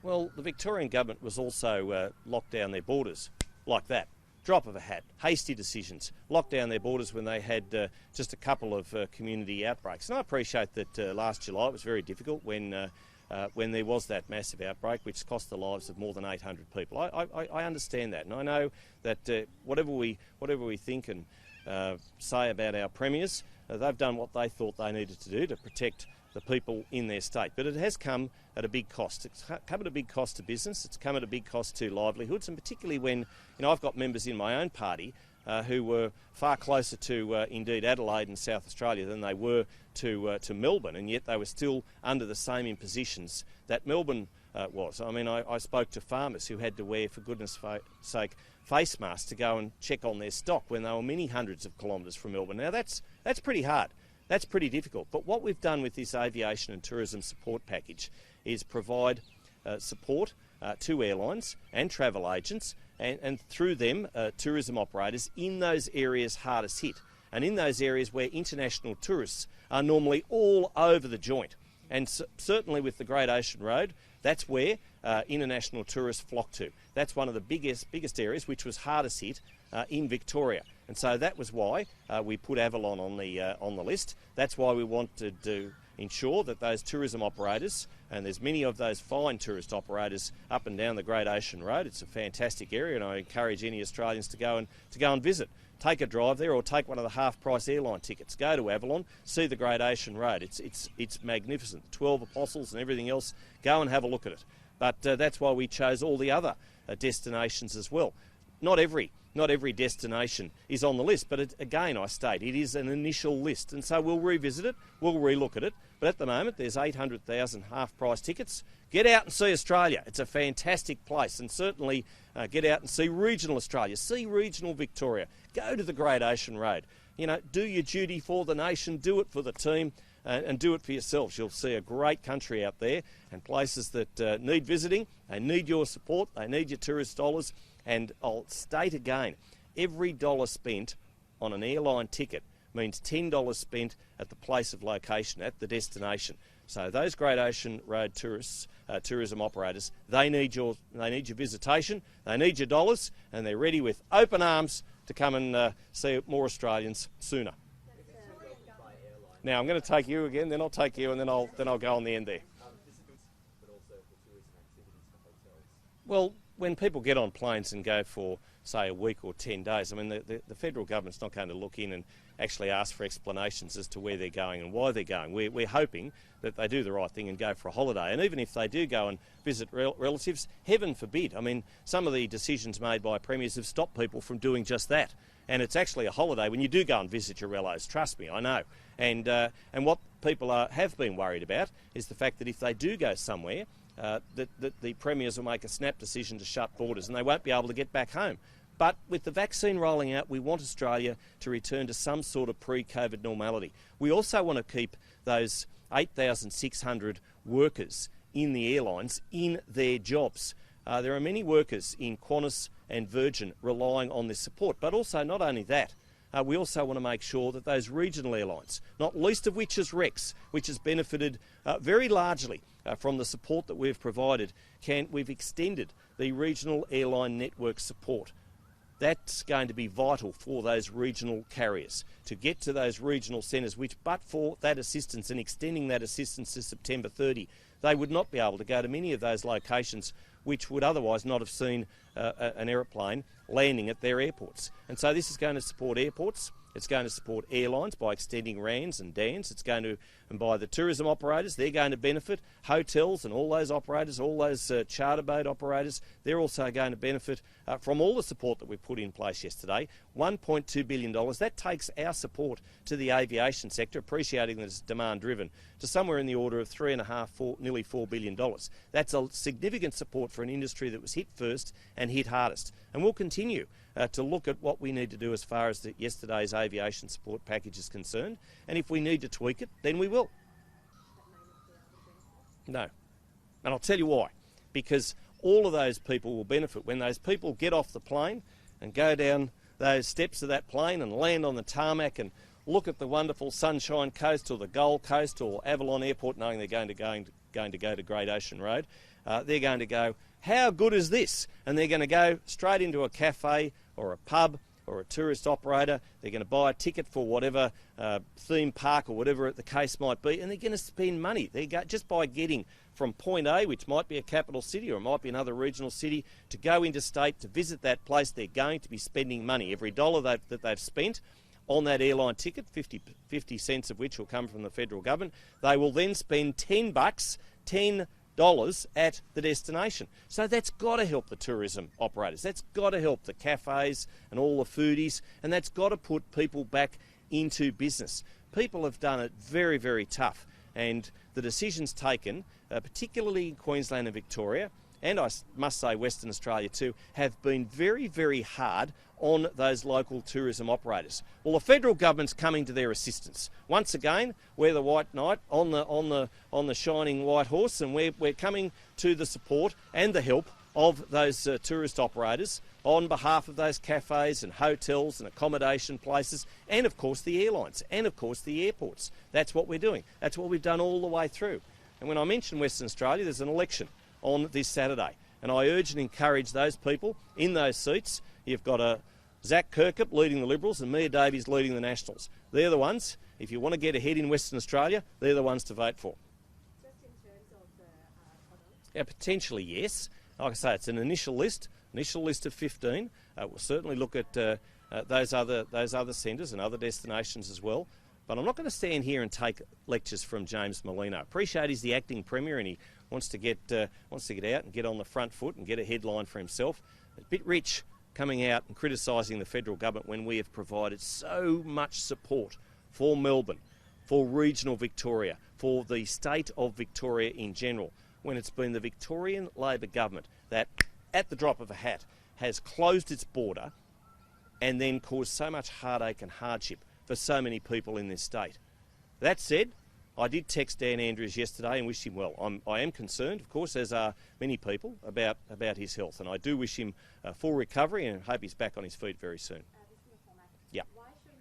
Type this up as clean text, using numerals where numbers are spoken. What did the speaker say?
Well, the Victorian government was also locked down their borders like that. Drop of a hat. Hasty decisions. Locked down their borders when they had just a couple of community outbreaks. And I appreciate that last July it was very difficult when there was that massive outbreak which cost the lives of more than 800 people. I understand that, and I know that whatever we think and say about our premiers, they've done what they thought they needed to do to protect the people in their state. But it has come at a big cost. It's come at a big cost to business, it's come at a big cost to livelihoods, and particularly when, I've got members in my own party who were far closer to indeed Adelaide and South Australia than they were to Melbourne, and yet they were still under the same impositions that Melbourne was. I mean, I spoke to farmers who had to wear, for goodness sake, face masks to go and check on their stock when they were many hundreds of kilometres from Melbourne. Now that's pretty hard. That's pretty difficult. But what we've done with this aviation and tourism support package is provide support to airlines and travel agents and through them tourism operators in those areas hardest hit and in those areas where international tourists are normally all over the joint. And certainly with the Great Ocean Road, that's where international tourists flock to. That's one of the biggest areas which was hardest hit in Victoria. And so that was why we put Avalon on the list. That's why we wanted to ensure that those tourism operators, and there's many of those fine tourist operators up and down the Great Ocean Road. It's a fantastic area, and I encourage any Australians to go and visit. Take a drive there, or take one of the half-price airline tickets. Go to Avalon, see the Great Ocean Road. It's magnificent. 12 Apostles and everything else. Go and have a look at it. But that's why we chose all the other destinations as well. Not every destination is on the list, but again, I state, it is an initial list, and so we'll revisit it, we'll relook at it, but at the moment there's 800,000 half-price tickets. Get out and see Australia. It's a fantastic place, and certainly get out and see regional Australia, see regional Victoria, go to the Great Ocean Road. Do your duty for the nation, do it for the team, and do it for yourselves. You'll see a great country out there and places that need visiting. They need your support, they need your tourist dollars. And I'll state again, every dollar spent on an airline ticket means $10 spent at the place of location, at the destination. So those Great Ocean Road tourists, tourism operators, they need your visitation, they need your dollars, and they're ready with open arms to come and see more Australians sooner. Now I'm going to take you again, then I'll take you, and then I'll go on the end there. Well, when people get on planes and go for, say, a week or 10 days, I mean, the federal government's not going to look in and actually ask for explanations as to where they're going and why they're going. We're hoping that they do the right thing and go for a holiday. And even if they do go and visit relatives, heaven forbid. I mean, some of the decisions made by premiers have stopped people from doing just that. And it's actually a holiday when you do go and visit your relatives. Trust me, I know. And what people have been worried about is the fact that if they do go somewhere, that the premiers will make a snap decision to shut borders and they won't be able to get back home. But with the vaccine rolling out, we want Australia to return to some sort of pre-COVID normality. We also want to keep those 8,600 workers in the airlines in their jobs. There are many workers in Qantas and Virgin relying on this support, but also not only that, we also want to make sure that those regional airlines, not least of which is Rex, which has benefited very largely from the support that we've provided, we've extended the regional airline network support. That's going to be vital for those regional carriers to get to those regional centres, which, but for that assistance and extending that assistance to September 30, they would not be able to go to many of those locations which would otherwise not have seen an aeroplane landing at their airports. And so this is going to support airports, it's going to support airlines by extending RANs and DANs, it's going to, and by the tourism operators, they're going to benefit, hotels and all those operators, all those charter boat operators, they're also going to benefit from all the support that we put in place yesterday. $1.2 billion, that takes our support to the aviation sector, appreciating that it's demand driven, to somewhere in the order of nearly $4 billion. That's a significant support for an industry that was hit first and hit hardest. And we'll continue to look at what we need to do as far as yesterday's aviation support package is concerned. And if we need to tweak it, then we will. No. And I'll tell you why. Because all of those people will benefit when those people get off the plane and go down those steps of that plane and land on the tarmac and look at the wonderful Sunshine Coast or the Gold Coast or Avalon Airport, knowing they're going to go to Great Ocean Road, they're going to go, how good is this? And they're going to go straight into a cafe or a pub or a tourist operator. They're going to buy a ticket for whatever theme park or whatever the case might be, and they're going to spend money. Just by getting from point A, which might be a capital city or it might be another regional city, to go interstate to visit that place, they're going to be spending money. Every dollar that they've spent on that airline ticket, 50 cents of which will come from the federal government, they will then spend $10 at the destination. So that's got to help the tourism operators. That's got to help the cafes and all the foodies, and that's got to put people back into business. People have done it very, very tough, and the decisions taken, particularly in Queensland and Victoria, and I must say Western Australia too, have been very, very hard on those local tourism operators. Well, the federal government's coming to their assistance. Once again, we're the white knight on the shining white horse, and we're coming to the support and the help of those tourist operators on behalf of those cafes and hotels and accommodation places, and of course the airlines, and of course the airports. That's what we're doing. That's what we've done all the way through. And when I mention Western Australia, there's an election on this Saturday, and I urge and encourage those people in those seats. You've got Zach Kirkup leading the Liberals and Mia Davies leading the Nationals. They're the ones, if you want to get ahead in Western Australia, they're the ones to vote for. Just in terms of the products? Yeah, potentially yes. Like I say, it's an initial list of 15. We'll certainly look at those other centres and other destinations as well. But I'm not going to stand here and take lectures from James Molino. Appreciate he's the acting Premier and he wants to get out and get on the front foot and get a headline for himself. A bit rich coming out and criticising the federal government when we have provided so much support for Melbourne, for regional Victoria, for the state of Victoria in general, when it's been the Victorian Labor government that, at the drop of a hat, has closed its border and then caused so much heartache and hardship for so many people in this state. That said, I did text Dan Andrews yesterday and wish him well. I am concerned, of course, as are many people, about his health, and I do wish him full recovery and hope he's back on his feet very soon.